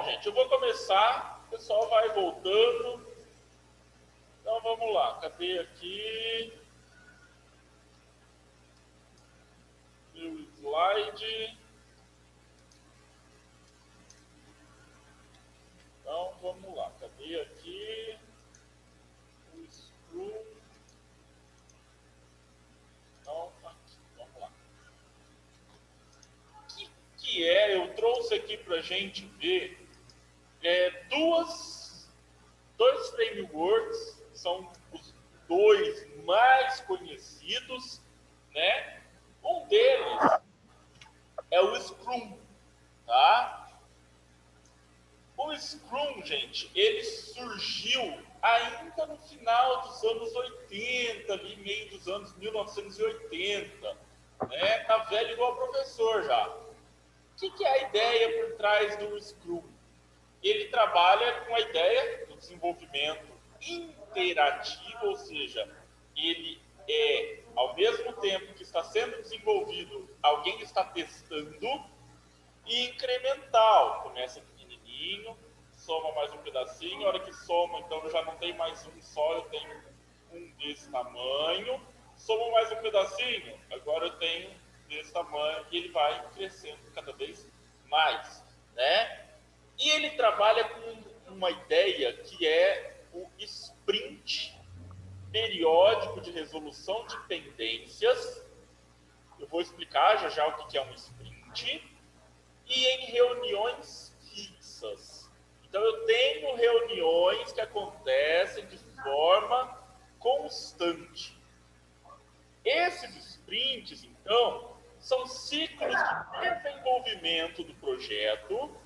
Bom, gente, eu vou começar, o pessoal vai voltando. Então, vamos lá. Cadê aqui? Meu slide. Então, vamos lá. Cadê aqui? O Scrum. Então, aqui. Vamos lá. O que é? Eu trouxe aqui para a gente ver dois frameworks, são os dois mais conhecidos, né? Um deles é o Scrum, tá? O Scrum, gente, ele surgiu ainda no final dos anos 80, ali meio dos anos 1980, né? Tá velho igual professor já. O que é a ideia por trás do Scrum? Ele trabalha com a ideia do desenvolvimento interativo, ou seja, ele ao mesmo tempo que está sendo desenvolvido, alguém está testando, e incremental. Começa pequenininho, soma mais um pedacinho, a hora que soma, então eu já não tenho mais um só, eu tenho um desse tamanho, soma mais um pedacinho, agora eu tenho desse tamanho, e ele vai crescendo cada vez mais, né? E ele trabalha com uma ideia que é o sprint periódico de resolução de pendências. Eu vou explicar já já o que é um sprint. E em reuniões fixas. Então, eu tenho reuniões que acontecem de forma constante. Esses sprints, então, são ciclos de desenvolvimento do projeto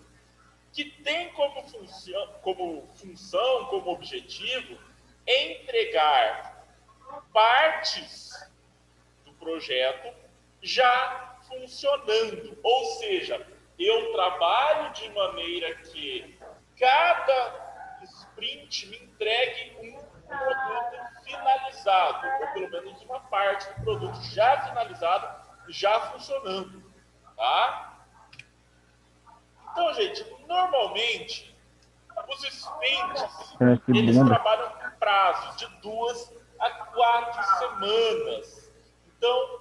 que tem como função, como objetivo, entregar partes do projeto já funcionando. Ou seja, eu trabalho de maneira que cada sprint me entregue um produto finalizado, ou pelo menos uma parte do produto já finalizado, já funcionando, tá? Então, gente, normalmente, os sprints, eles trabalham com prazos de 2 a 4 semanas. Então,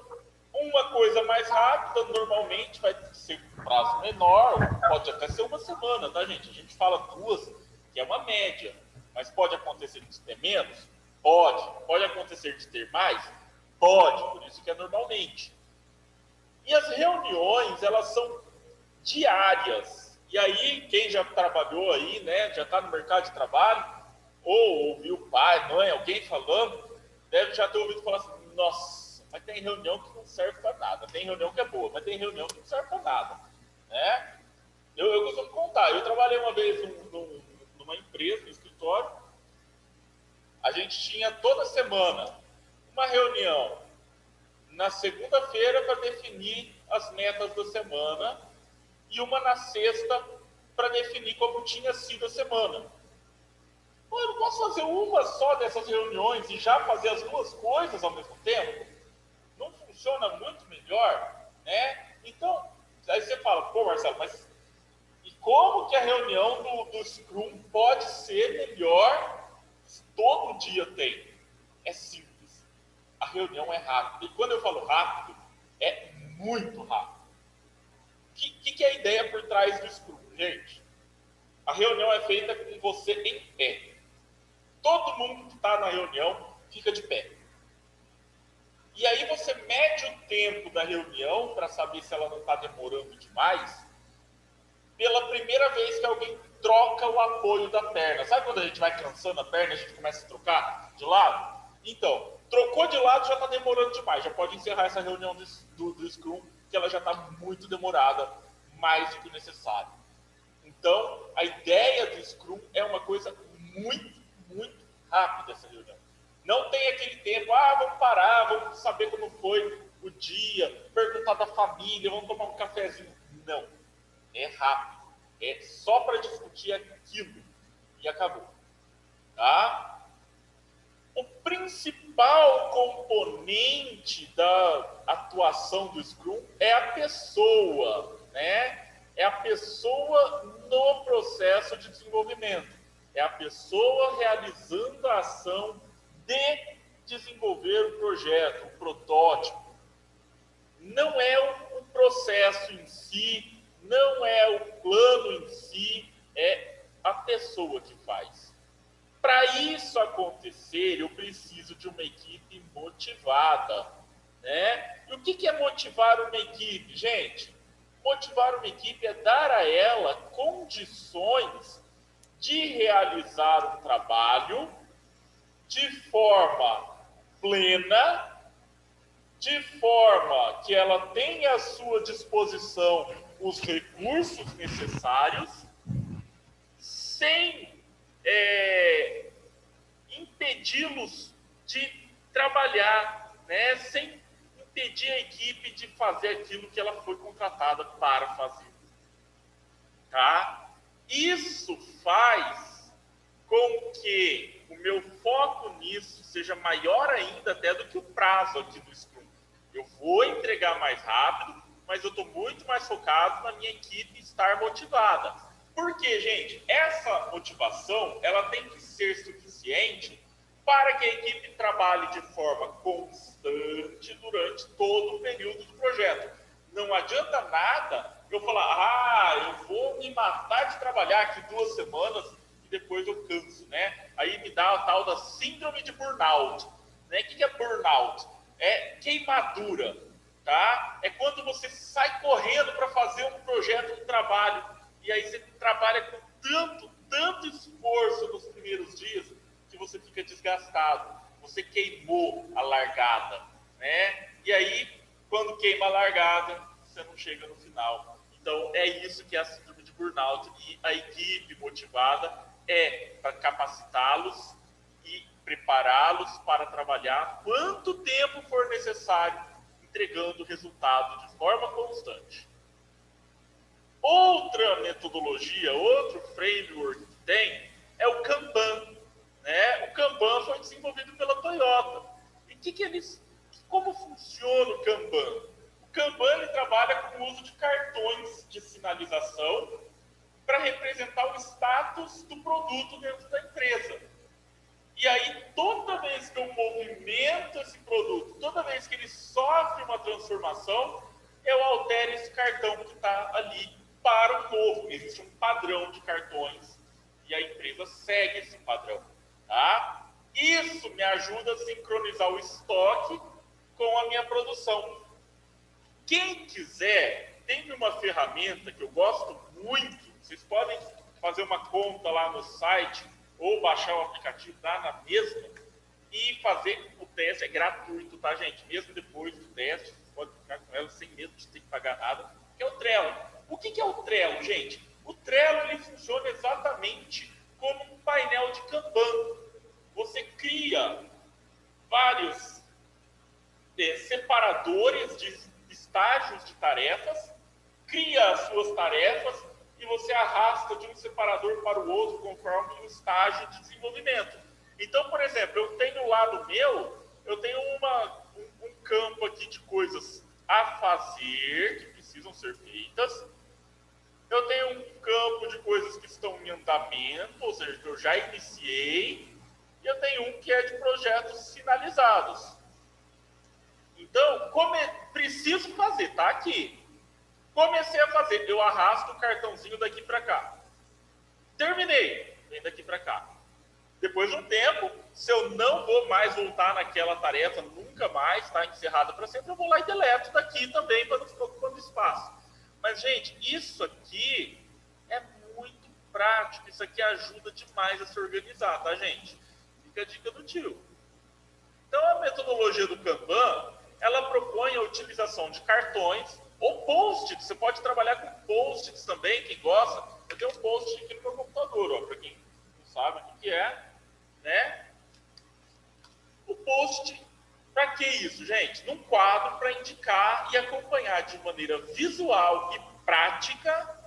uma coisa mais rápida, normalmente, vai ser um prazo menor, pode até ser uma semana, tá, gente? A gente fala 2, que é uma média. Mas pode acontecer de ter menos? Pode. Pode acontecer de ter mais? Pode. Por isso que é normalmente. E as reuniões, elas são diárias. E aí, quem já trabalhou aí, né, já está no mercado de trabalho, ou ouviu o pai, mãe, alguém falando, deve já ter ouvido falar assim, nossa, mas tem reunião que não serve para nada. Tem reunião que é boa, mas tem reunião que não serve para nada, né? Eu costumo contar. Eu trabalhei uma vez numa empresa, no escritório. A gente tinha toda semana uma reunião na segunda-feira para definir as metas da semana e uma na sexta para definir como tinha sido a semana. Pô, eu não posso fazer uma só dessas reuniões e já fazer as duas coisas ao mesmo tempo? Não funciona muito melhor, né? Então, aí você fala, pô, Marcelo, mas e como que a reunião do Scrum pode ser melhor se todo dia tem? É simples. A reunião é rápida. E quando eu falo rápido, é muito rápido. O que é a ideia por trás do Scrum, gente? A reunião é feita com você em pé. Todo mundo que está na reunião fica de pé. E aí você mede o tempo da reunião para saber se ela não está demorando demais, pela primeira vez que alguém troca o apoio da perna. Sabe quando a gente vai cansando a perna, a gente começa a trocar de lado? Então, trocou de lado, já está demorando demais. Já pode encerrar essa reunião do Scrum, que ela já está muito demorada, mais do que necessário. Então, a ideia do Scrum é uma coisa muito, muito rápida, essa reunião. Não tem aquele tempo, vamos parar, vamos saber como foi o dia, perguntar da família, vamos tomar um cafezinho. Não. É rápido. É só para discutir aquilo. E acabou. Tá? O principal componente da atuação do Scrum é a pessoa, né? É a pessoa no processo de desenvolvimento. É a pessoa realizando a ação de desenvolver o projeto, o protótipo. Não é o processo em si, não é o plano em si, é a pessoa que faz. Para isso acontecer, eu preciso de uma equipe motivada, né? E o que é motivar uma equipe, gente? Motivar uma equipe é dar a ela condições de realizar um trabalho de forma plena, de forma que ela tenha à sua disposição os recursos necessários, sem impedi-los de trabalhar, né? Sem impedir a equipe de fazer aquilo que ela foi contratada para fazer. Tá? Isso faz com que o meu foco nisso seja maior ainda até do que o prazo aqui do Scrum. Eu vou entregar mais rápido, mas eu estou muito mais focado na minha equipe estar motivada. Porque, gente, essa motivação ela tem que ser suficiente para que a equipe trabalhe de forma constante durante todo o período do projeto. Não adianta nada eu falar, eu vou me matar de trabalhar aqui 2 semanas e depois eu canso, né? Aí me dá a tal da síndrome de burnout. Né? O que é burnout? É queimadura, tá? É quando você sai correndo para fazer um projeto, um trabalho, e aí você trabalha com tanto esforço nos primeiros dias que você fica desgastado. Você queimou a largada, né? E aí, quando queima a largada, você não chega no final. Então, é isso que é a síndrome de burnout. E a equipe motivada é para capacitá-los e prepará-los para trabalhar quanto tempo for necessário, entregando resultado de forma constante. Outra metodologia, outro framework que tem é o Kanban. Né? O Kanban foi desenvolvido pela Toyota. E como funciona o Kanban? O Kanban ele trabalha com o uso de cartões de sinalização para representar o status do produto dentro da empresa. E aí, toda vez que eu movimento esse produto, toda vez que ele sofre uma transformação, eu altero esse cartão que está ali para o novo. Existe um padrão de cartões e a empresa segue esse padrão. Tá? Isso me ajuda a sincronizar o estoque com a minha produção. Quem quiser, tem uma ferramenta que eu gosto muito. Vocês podem fazer uma conta lá no site ou baixar o aplicativo, dá na mesma, e fazer o teste. É gratuito, tá, gente? Mesmo depois do teste, você pode ficar com ela sem medo de ter que pagar nada, que é o Trello. O que é o Trello, gente? O Trello ele funciona exatamente como um painel de Kanban. Você cria vários separadores de estágios de tarefas, cria as suas tarefas e você arrasta de um separador para o outro conforme o estágio de desenvolvimento. Então, por exemplo, eu tenho lá no meu, eu tenho um campo aqui de coisas a fazer, que precisam ser feitas. Eu tenho um campo de coisas que estão em andamento, ou seja, que eu já iniciei. E eu tenho um que é de projetos sinalizados. Então, preciso fazer, tá aqui. Comecei a fazer, eu arrasto o cartãozinho daqui para cá. Terminei, vem daqui para cá. Depois de um tempo, se eu não vou mais voltar naquela tarefa, nunca mais, está encerrada para sempre, eu vou lá e deleto daqui também para não ficar ocupando espaço. Mas, gente, isso aqui é muito prático, isso aqui ajuda demais a se organizar, tá, gente? Fica a dica do tio. Então, a metodologia do Kanban, ela propõe a utilização de cartões ou post-its. Você pode trabalhar com post-its também, quem gosta. Eu tenho um post-it aqui no meu computador, para quem não sabe o que é, né? O post, para que isso, gente? Num quadro para indicar e acompanhar de maneira visual e prática,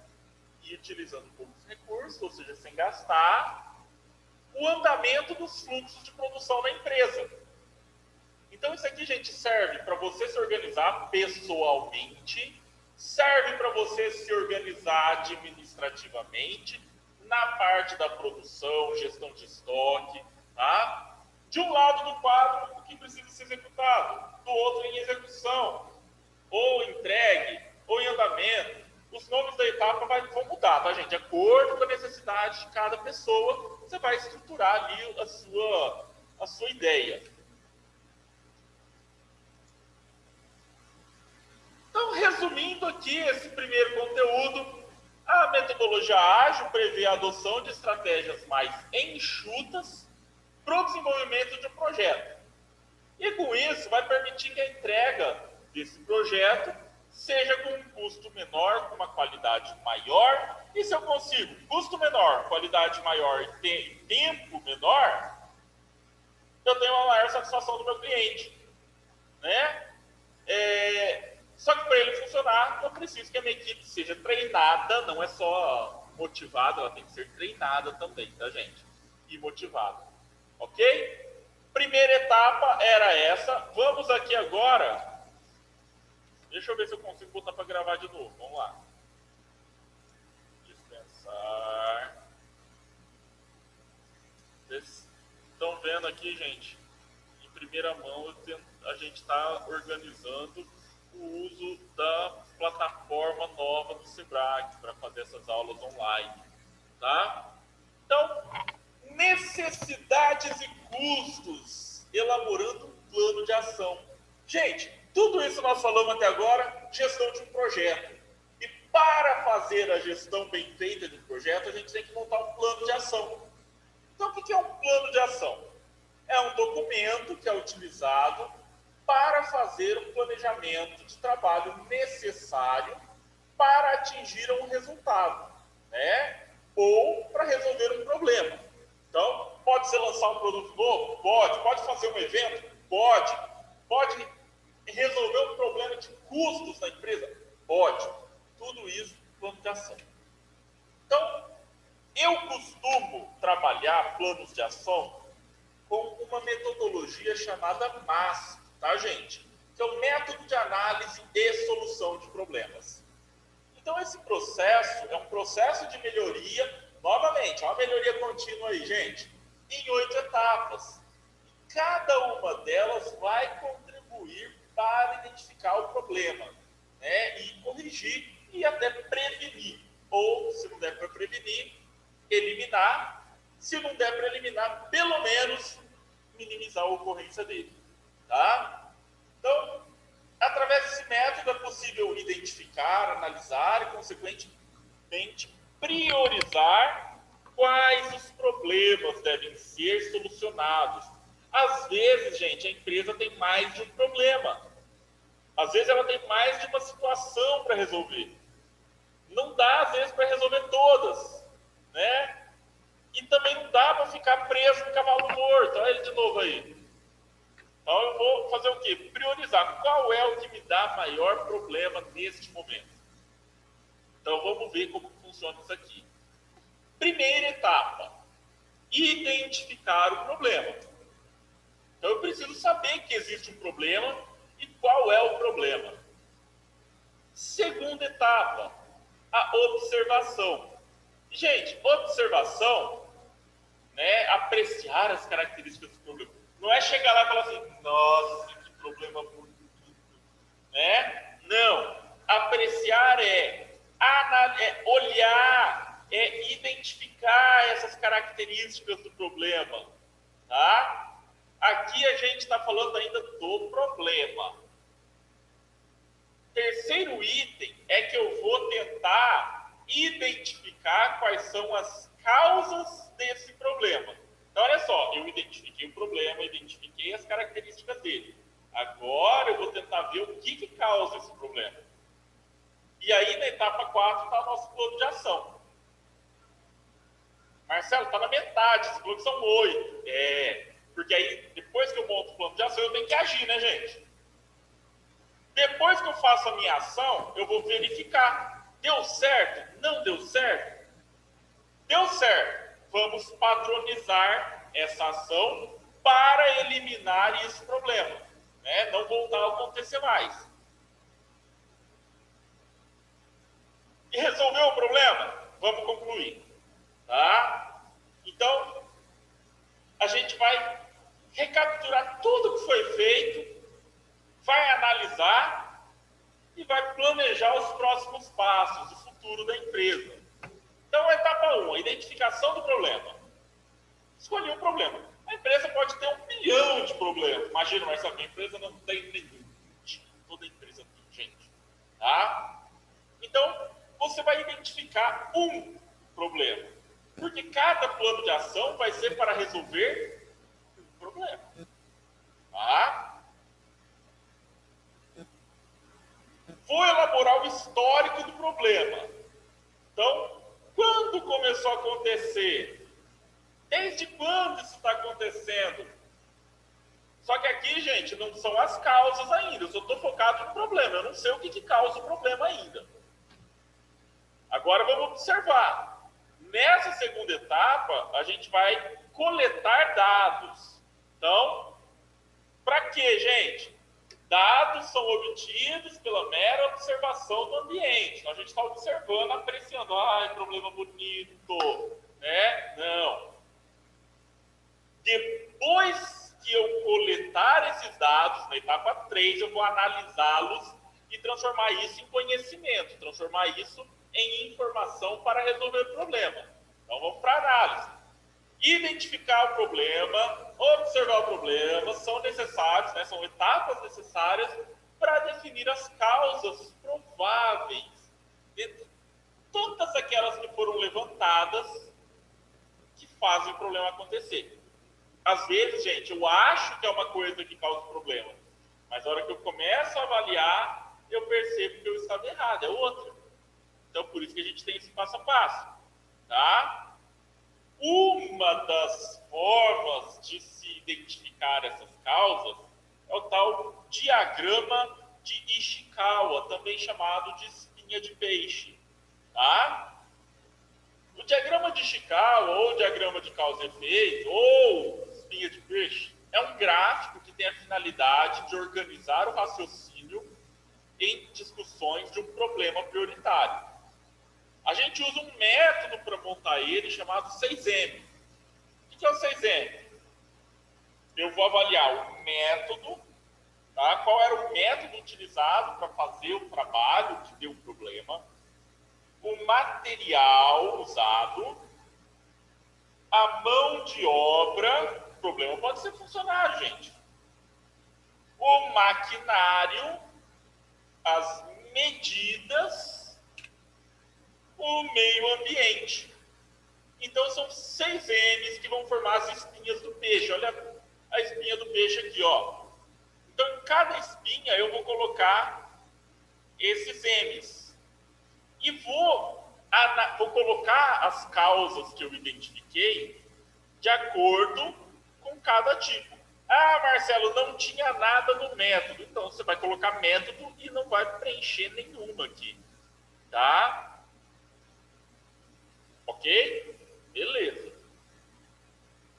e utilizando poucos recursos, ou seja, sem gastar, o andamento dos fluxos de produção da empresa. Então, isso aqui, gente, serve para você se organizar pessoalmente serve para você se organizar administrativamente na parte da produção, gestão de estoque, tá? De um lado do quadro, o que precisa ser executado, do outro em execução, ou entregue, ou em andamento. Os nomes da etapa vão mudar, tá, gente? De acordo com a necessidade de cada pessoa, você vai estruturar ali a sua ideia. Então, resumindo aqui esse primeiro conteúdo, a metodologia ágil prevê a adoção de estratégias mais enxutas para o desenvolvimento de um projeto. E com isso, vai permitir que a entrega desse projeto seja com um custo menor, com uma qualidade maior. E se eu consigo custo menor, qualidade maior e tempo menor, eu tenho uma maior satisfação do meu cliente, né? Só que para ele funcionar, eu preciso que a minha equipe seja treinada, não é só motivada, ela tem que ser treinada também, tá, gente? E motivada, ok? Primeira etapa era essa. Vamos aqui agora. Deixa eu ver se eu consigo botar para gravar de novo. Vamos lá. Dispensar. Vocês estão vendo aqui, gente? Em primeira mão, a gente está organizando o uso da plataforma nova do Sebrae para fazer essas aulas online, tá? Então, necessidades e custos, elaborando um plano de ação. Gente, tudo isso nós falamos até agora, gestão de um projeto. E para fazer a gestão bem feita de um projeto, a gente tem que montar um plano de ação. Então, o que é um plano de ação? É um documento que é utilizado para fazer um planejamento de trabalho necessário para atingir um resultado, né? Ou para resolver um problema. Então, pode ser lançar um produto novo? Pode. Pode fazer um evento? Pode. Pode resolver um problema de custos na empresa? Pode. Tudo isso, plano de ação. Então, eu costumo trabalhar planos de ação com uma metodologia chamada MASP, tá, gente? Que é o método de análise e solução de problemas. Então, esse processo é um processo de melhoria, novamente, é uma melhoria contínua aí, gente, em 8 etapas. Cada uma delas vai contribuir para identificar o problema, né? E corrigir e até prevenir. Ou, se não der para prevenir, eliminar. Se não der para eliminar, pelo menos minimizar a ocorrência dele, tá? Então, através desse método é possível identificar, analisar e, consequentemente, priorizar quais os problemas devem ser solucionados. Às vezes, gente, a empresa tem mais de um problema. Às vezes ela tem mais de uma situação para resolver. Não dá, às vezes, para resolver todas, né? E também não dá para ficar preso no cavalo morto. Olha ele de novo aí. Então eu vou fazer o quê? Priorizar. Qual é o que me dá maior problema neste momento? Então vamos ver como funciona isso aqui. Primeira etapa. Identificar o problema. Então eu preciso saber que existe um problema e qual é o problema. Segunda etapa. A observação. Gente, observação, né, apreciar as características do problema. Não é chegar lá e falar assim, nossa, que problema bonito, né? Não. Apreciar é olhar, é identificar essas características do problema, tá? Aqui a gente está falando ainda do problema. Terceiro item é que eu vou tentar identificar quais são as causas desse problema. Então, olha só, eu identifiquei o problema, identifiquei as características dele. Agora eu vou tentar ver o que causa esse problema. E aí, na etapa 4, está o nosso plano de ação. Marcelo, está na metade, você falou que são 8. Porque aí, depois que eu monto o plano de ação, eu tenho que agir, né, gente? Depois que eu faço a minha ação, eu vou verificar. Deu certo? Não deu certo? Deu certo. Vamos padronizar essa ação para eliminar esse problema, né? Não voltar a acontecer mais. E resolveu o problema? Vamos concluir. Tá? Então, a gente vai recapturar tudo que foi feito, vai analisar e vai planejar os próximos passos, o futuro da empresa. Então, a etapa 1, a identificação do problema. Escolhi um problema. A empresa pode ter 1 milhão de problemas. Imagina, Marcelo, minha empresa não tem nenhum. Toda empresa tem, gente. Tá? Então, você vai identificar um problema. Porque cada plano de ação vai ser para resolver um problema. Tá? Vou elaborar o histórico do problema. Então, quando começou a acontecer? Desde quando isso está acontecendo? Só que aqui, gente, não são as causas ainda. Eu só estou focado no problema. Eu não sei o que causa o problema ainda. Agora vamos observar. Nessa segunda etapa, a gente vai coletar dados. Então, para quê, gente? Dados são obtidos pela mera observação do ambiente. Então, a gente está observando, apreciando. Ai, problema bonito. Né? Não. Depois que eu coletar esses dados, na etapa 3, eu vou analisá-los e transformar isso em conhecimento, transformar isso em informação para resolver o problema. Então, vamos para a análise. Identificar o problema, observar o problema, são necessários, né, são etapas necessárias para definir as causas prováveis de todas aquelas que foram levantadas que fazem o problema acontecer. Às vezes, gente, eu acho que é uma coisa que causa o problema, mas na hora que eu começo a avaliar, eu percebo que eu estava errado, é outra. Então, por isso que a gente tem esse passo a passo, tá? Uma das formas de se identificar essas causas é o tal diagrama de Ishikawa, também chamado de espinha de peixe, tá? O diagrama de Ishikawa, ou diagrama de causa e efeito, ou espinha de peixe, é um gráfico que tem a finalidade de organizar o raciocínio em discussões de um problema prioritário. A gente usa um método para montar ele chamado 6M. O que é o 6M? Eu vou avaliar o método, tá? Qual era o método utilizado para fazer o trabalho que deu o problema, o material usado, a mão de obra, o problema pode ser funcionário, gente, o maquinário, as medidas, o meio ambiente. Então, são 6 M's que vão formar as espinhas do peixe. Olha a espinha do peixe aqui, ó. Então, em cada espinha, eu vou colocar esses M's. E vou colocar as causas que eu identifiquei de acordo com cada tipo. Ah, Marcelo, não tinha nada no método. Então, você vai colocar método e não vai preencher nenhuma aqui. Tá? Ok? Beleza.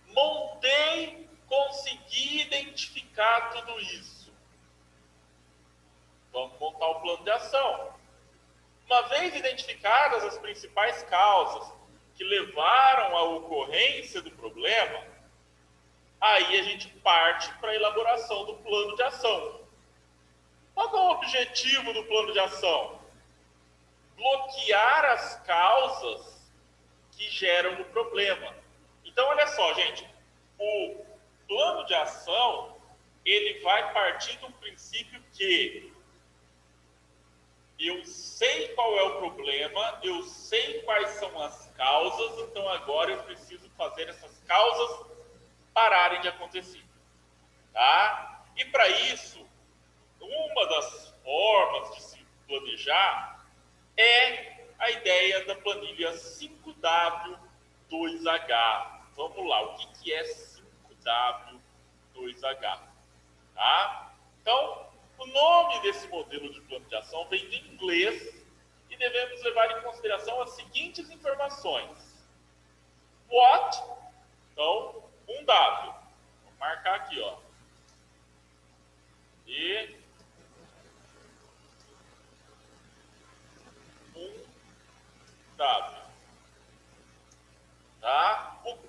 Montei, consegui identificar tudo isso. Vamos montar o plano de ação. Uma vez identificadas as principais causas que levaram à ocorrência do problema, aí a gente parte para a elaboração do plano de ação. Qual é o objetivo do plano de ação? Bloquear as causas que geram o problema. Então, olha só, gente, o plano de ação, ele vai partir do princípio que eu sei qual é o problema, eu sei quais são as causas, então agora eu preciso fazer essas causas pararem de acontecer. Tá? E para isso, uma das formas de se planejar é a ideia da planilha 5W2H. Vamos lá, o que é 5W2H? Tá? Então, o nome desse modelo de plano de ação vem do inglês e devemos levar em consideração as seguintes informações. What? Então, um W. Vou marcar aqui, ó. E um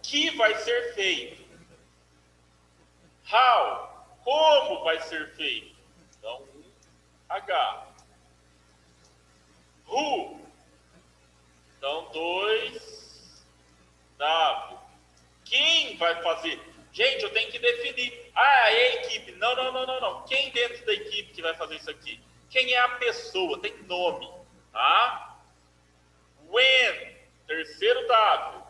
que vai ser feito. How, como vai ser feito. Então, H. Who, então 2, W. Quem vai fazer? Gente, eu tenho que definir. Ah, é a equipe. Não, não, não, não, não. Quem dentro da equipe que vai fazer isso aqui? Quem é a pessoa? Tem nome, tá? When, terceiro W.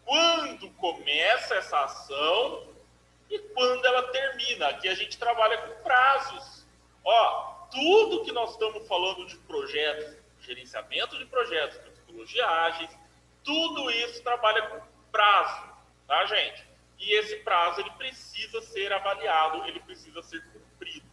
Quando começa essa ação e quando ela termina. Aqui a gente trabalha com prazos. Ó, tudo que nós estamos falando de projetos, gerenciamento de projetos, metodologia ágeis, tudo isso trabalha com prazo, tá, gente? E esse prazo, ele precisa ser avaliado, ele precisa ser cumprido.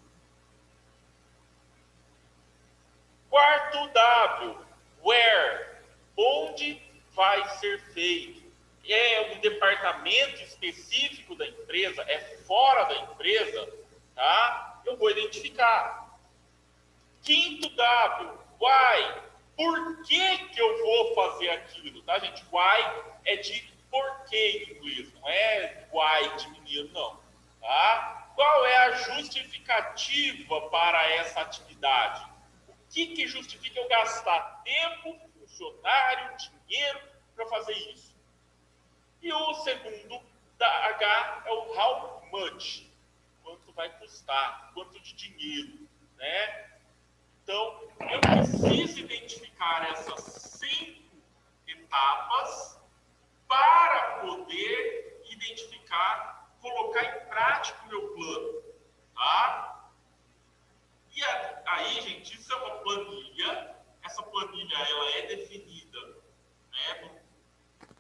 Quarto W, where, onde vai ser feito. É um departamento específico da empresa, é fora da empresa, tá? Eu vou identificar. Quinto W, why, por que que eu vou fazer aquilo, tá, gente? Why é de porquê em inglês, não é why de menino, não, tá? Qual é a justificativa para essa atividade? O que justifica eu gastar tempo, funcionário, dinheiro para fazer isso? E o segundo da H é o how much, quanto vai custar, quanto de dinheiro, né? Então, eu preciso identificar essas 5 etapas para poder identificar, colocar em prática o meu plano, tá? E aí, gente, isso é uma planilha. Essa planilha, ela é definida, né,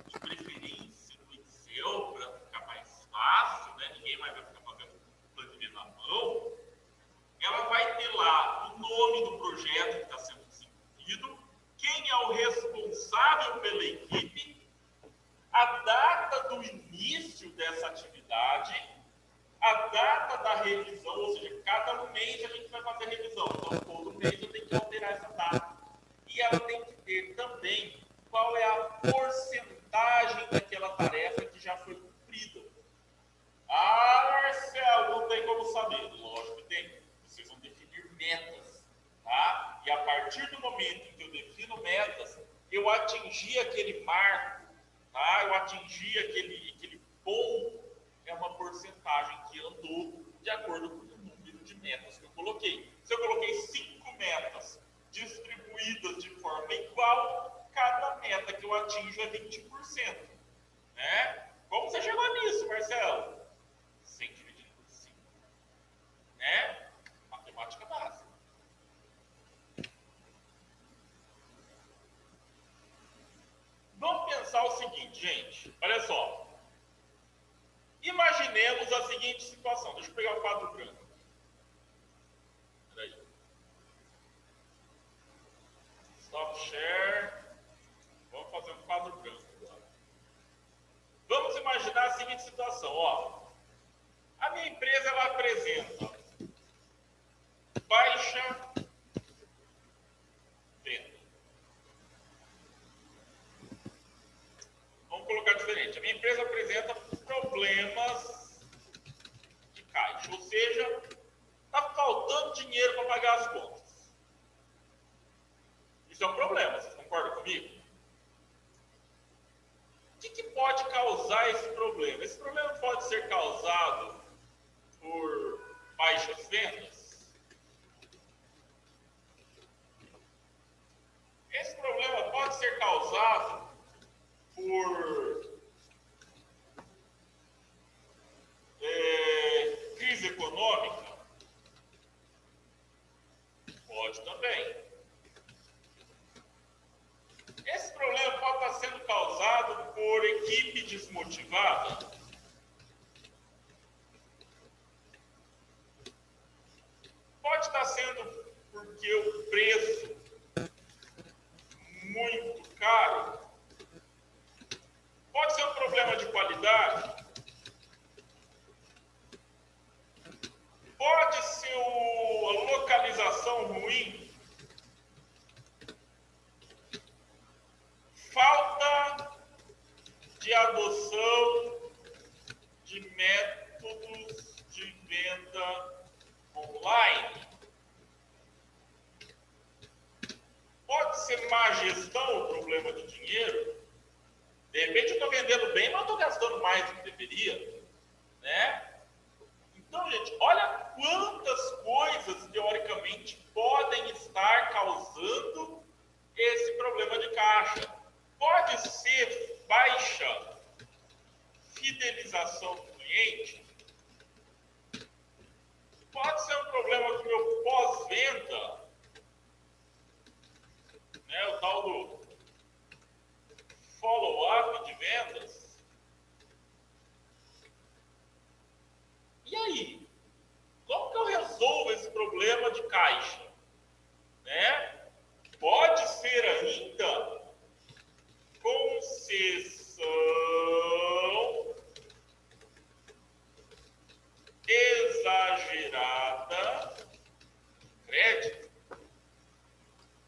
de preferência no Excel, para ficar mais fácil, né? Ninguém mais vai ficar fazendo planilha na mão. Ela vai ter lá o nome do projeto que está sendo desenvolvido, quem é o responsável pela equipe, a data do início dessa atividade, a data da revisão, ou seja, cada mês a gente vai fazer revisão, então todo mês eu tenho que alterar essa data. E ela tem que ter também qual é a porcentagem daquela tarefa que já foi cumprida. Ah, Marcelo, não tem como saber. Lógico que tem. Vocês vão definir metas, tá? E a partir do momento em que eu defino metas, eu atingi aquele marco, tá? Eu atingi aquele ponto, é uma porcentagem que andou de acordo com o número de metas que eu coloquei. Se eu coloquei 5 metas distribuídas de forma igual, cada meta que eu atinjo é 20%, né? Como você chegou nisso, Marcelo? 100 dividido por 5, né? Matemática básica. Vamos pensar o seguinte, gente. Olha só. Imaginemos a seguinte situação. Deixa eu pegar o quadro branco. Peraí. Stop share. Vamos fazer um quadro branco agora. Vamos imaginar a seguinte situação. Ó. A minha empresa, ela apresenta baixa venda. Vamos colocar diferente. A minha empresa apresenta problemas de caixa, ou seja, está faltando dinheiro para pagar as contas. Isso é um problema, vocês concordam comigo? O que pode causar esse problema? Esse problema pode ser causado por baixas vendas? Esse problema pode ser causado por crise econômica? Pode também. Esse problema pode estar sendo causado por equipe desmotivada? Pode estar sendo porque o preço muito caro? Pode ser um problema de qualidade? Pode ser a localização ruim? Falta de adoção de métodos de venda online. Pode ser má gestão o problema de dinheiro. De repente eu estou vendendo bem, mas estou gastando mais do que deveria, né? Então, gente, olha quantas coisas, teoricamente, podem estar causando esse problema de caixa. Pode ser baixa fidelização do cliente, pode ser um problema do meu pós-venda, né, o tal do follow-up de vendas. E aí? Como que eu resolvo esse problema de caixa? Né? Pode ser ainda concessão exagerada crédito.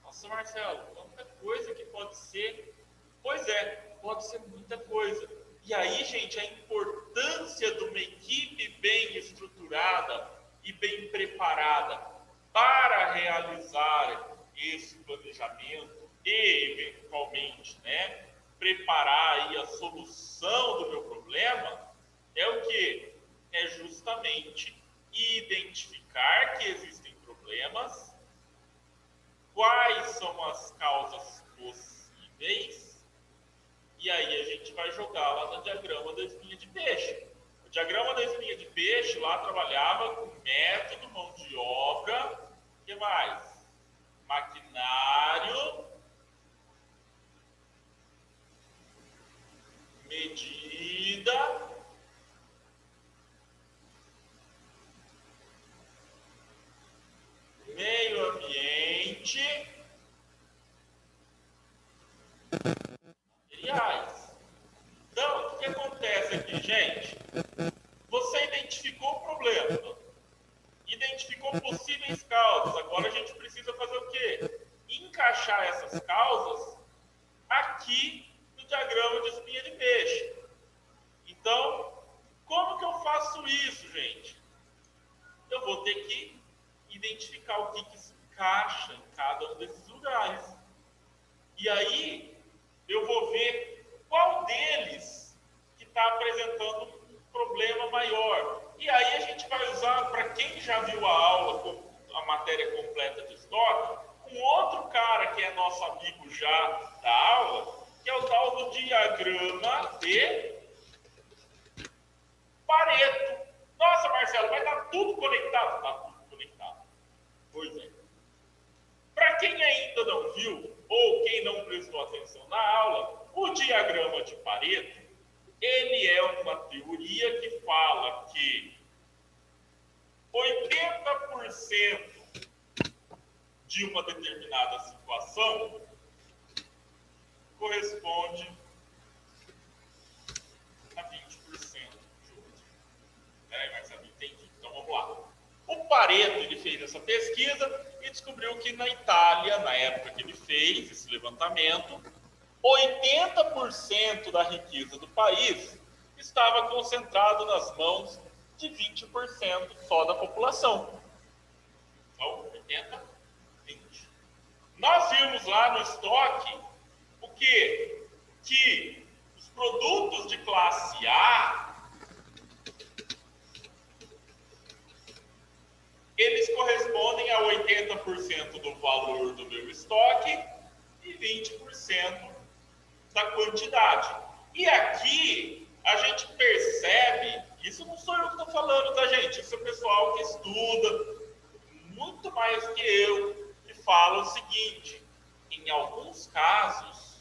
Nossa, Marcelo, quanta coisa que pode ser. Pois é, pode ser muita coisa. E aí, gente, a importância de uma equipe bem estruturada e bem preparada para realizar esse planejamento e, eventualmente, né, preparar aí a solução do meu problema é o quê? É justamente identificar que existem problemas, quais são as causas possíveis, e aí a gente vai jogar lá no diagrama da espinha de peixe. O diagrama da espinha de peixe lá trabalhava com método, mão de obra, o que mais? Maquinário, medida, meio ambiente, materiais. Então, o que acontece aqui, gente? Você identificou o problema, identificou possíveis causas. Agora a gente precisa fazer o quê? Encaixar essas causas aqui no diagrama de espinha de peixe. Então, como que eu faço isso, gente? Eu vou ter que identificar o que se encaixa em cada um desses lugares. E aí, eu vou ver qual deles que está apresentando um problema maior. E aí a gente vai usar, para quem já viu a aula com a matéria completa de estoque, um outro cara que é nosso amigo já da aula, que é o tal do diagrama de Pareto. Nossa, Marcelo, vai estar tudo conectado? Está tudo conectado. Pois é. Para quem ainda não viu, ou quem não prestou atenção na aula, o diagrama de Pareto, ele é uma teoria que fala que 80% de uma determinada situação corresponde a 20% de outra. Peraí, Marcelo, entendi. Então vamos lá. O Pareto ele fez essa pesquisa e descobriu que na Itália, na época que ele fez esse levantamento, 80% da riqueza do país estava concentrado nas mãos de 20% só da população. Então, 80, 20. Nós vimos lá no estoque o quê? Que os produtos de classe A, eles correspondem a 80% do valor do meu estoque e 20% da quantidade. E aqui a gente percebe, isso não sou eu que estou falando, tá, gente? Isso é o pessoal que estuda muito mais que eu, que fala o seguinte: em alguns casos,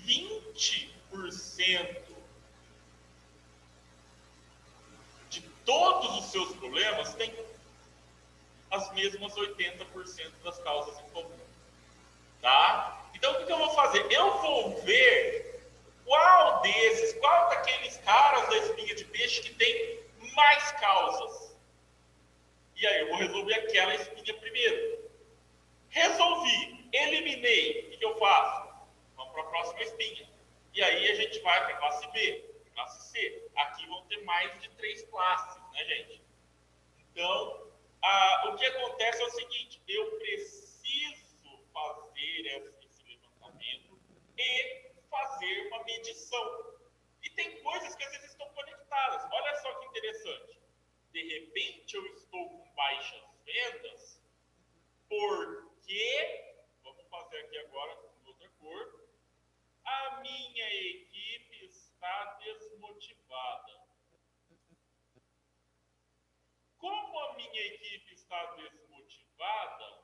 20% de todos os seus problemas têm as mesmas 80% das causas em comum. Tá? Então, o que eu vou fazer? Eu vou ver qual daqueles caras da espinha de peixe que tem mais causas. E aí eu vou resolver aquela espinha primeiro. Resolvi, eliminei. O que eu faço? Vamos para a próxima espinha. E aí a gente vai para a classe B. classe C. Aqui vão ter mais de 3 classes, né, gente? Então, o que acontece é o seguinte, eu preciso fazer esse levantamento e fazer uma medição. E tem coisas que às vezes estão conectadas. Olha só que interessante. De repente, eu estou com baixas vendas porque, vamos fazer aqui agora com outra cor, a minha equipe está desmotivada. Como a minha equipe está desmotivada,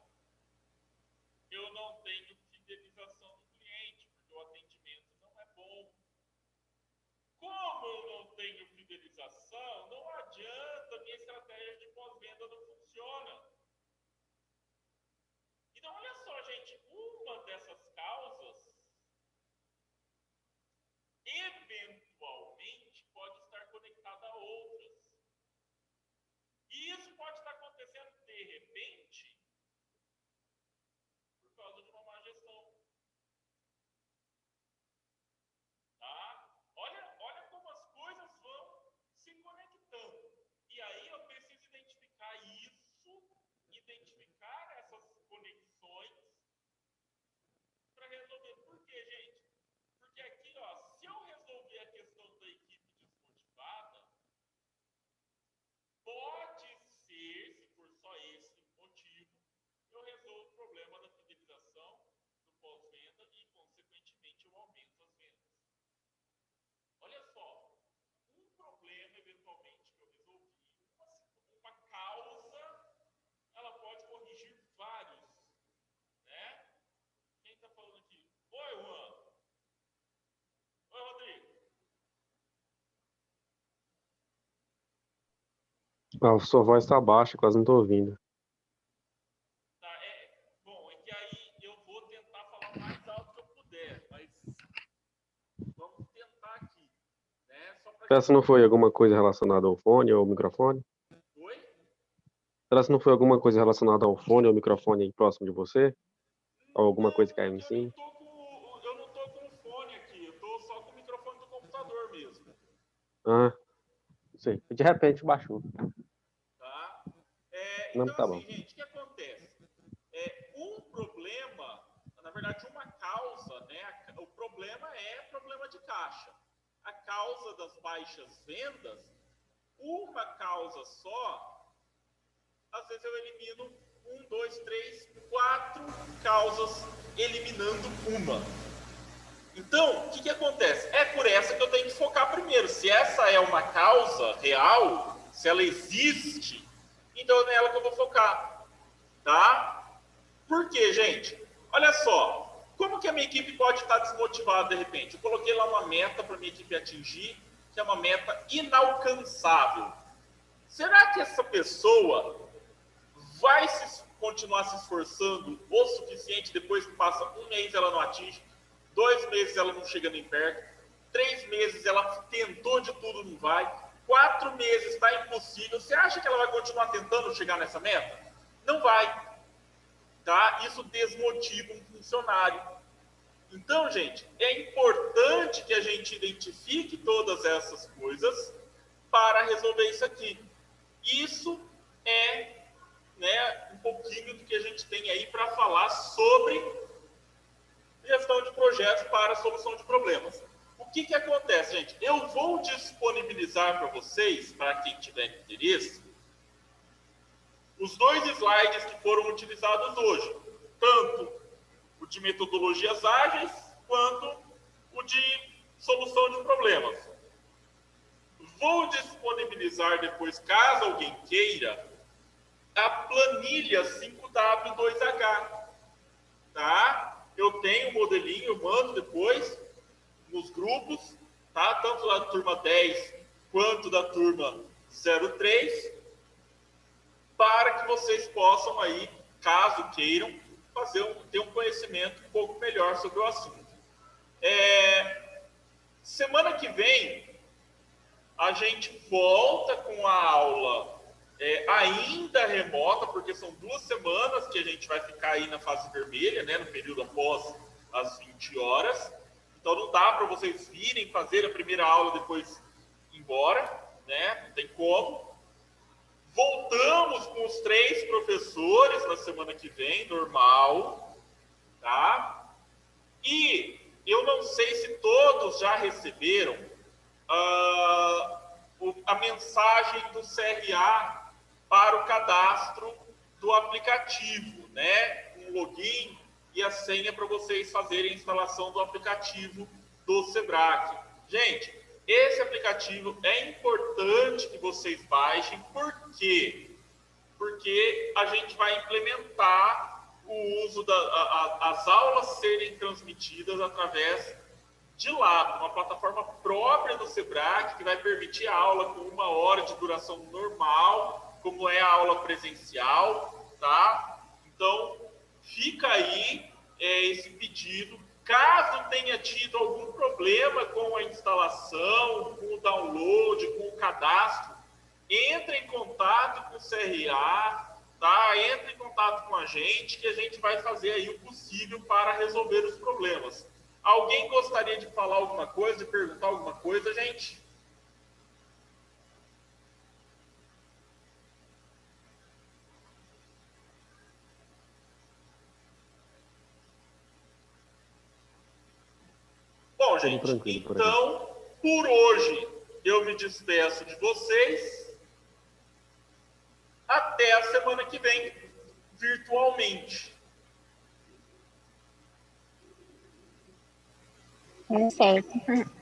eu não tenho fidelização do cliente, porque o atendimento não é bom. Como eu não tenho fidelização, não adianta, minha estratégia de pós-venda não funciona. Então, olha só, gente, uma dessas causas, eventualmente, pode estar conectada a outras. E isso pode estar acontecendo, de repente, por causa de uma má gestão. Tá? Olha como as coisas vão se conectando. E aí eu preciso identificar isso, identificar essas conexões para resolver. Por quê, gente? Porque aqui, ó, se eu resolver a questão da equipe desmotivada, pode ser, se for só esse motivo, eu resolvo o problema da fidelização, do pós-venda e, consequentemente, eu aumento as vendas. Olha só, um problema, eventualmente, que eu resolvi, uma causa, ela pode corrigir vários, né? Quem está falando aqui? Oi, Juan. Oi, Rodrigo. A sua voz está baixa, quase não estou ouvindo. Tá, bom, é que aí eu vou tentar falar o mais alto que eu puder, mas vamos tentar aqui, né? Só para Será que não foi alguma coisa relacionada ao fone ou ao microfone? Oi? Será que não foi alguma coisa relacionada ao fone ou ao microfone aí próximo de você? Ou alguma coisa que Não, é caiu em que cima? eu não tô com o fone aqui, eu tô só com o microfone do computador mesmo, Ah, não sei. De repente baixou. tá? Não, Então, tá bom. assim, gente, o que acontece? Um problema, na verdade, uma causa, né? O problema é problema de caixa. A causa das baixas vendas, uma causa só, às vezes eu elimino 1, 2, 3, 4 causas eliminando uma. Então, o que acontece? É por essa que eu tenho que focar primeiro. Se essa é uma causa real, se ela existe, então é nela que eu vou focar, tá? Por quê, gente? Olha só, como que a minha equipe pode estar desmotivada de repente? Eu coloquei lá uma meta para a minha equipe atingir, que é uma meta inalcançável. Será que essa pessoa vai continuar se esforçando o suficiente depois que passa um mês ela não atinge, 2 meses ela não chega nem perto, 3 meses ela tentou de tudo, não vai, 4 meses está impossível. Você acha que ela vai continuar tentando chegar nessa meta? Não vai. Tá? Isso desmotiva um funcionário. Então, gente, é importante que a gente identifique todas essas coisas para resolver isso aqui. Isso é, né, um pouquinho do que a gente tem aí para falar sobre gestão de projetos para solução de problemas. O que acontece, gente? Eu vou disponibilizar para vocês, para quem tiver interesse, os 2 slides que foram utilizados hoje. Tanto o de metodologias ágeis, quanto o de solução de problemas. Vou disponibilizar depois, caso alguém queira, a planilha 5W2H. Tá? Eu tenho um modelinho, eu mando depois nos grupos, tá? Tanto da turma 10 quanto da turma 03, para que vocês possam aí, caso queiram, ter um conhecimento um pouco melhor sobre o assunto. Semana que vem, a gente volta com a aula ainda remota, porque são 2 semanas que a gente vai ficar aí na fase vermelha, né, no período após as 20 horas. Então não dá para vocês virem fazer a primeira aula, depois embora, né? Não tem como. Voltamos com os 3 professores na semana que vem, normal, tá? E eu não sei se todos já receberam a mensagem do CRA para o cadastro do aplicativo, né? Um login e a senha para vocês fazerem a instalação do aplicativo do Sebrae. Gente, esse aplicativo é importante que vocês baixem. Por quê? Porque a gente vai implementar o uso as aulas serem transmitidas através de lá, uma plataforma própria do Sebrae, que vai permitir a aula com 1 hora de duração normal, como é a aula presencial, tá? Então, fica aí esse pedido. Caso tenha tido algum problema com a instalação, com o download, com o cadastro, entre em contato com o CRA, tá? Entre em contato com a gente, que a gente vai fazer aí o possível para resolver os problemas. Alguém gostaria de falar alguma coisa, de perguntar alguma coisa, gente? Bom, gente, então, por hoje, eu me despeço de vocês. Até a semana que vem, virtualmente. Certo.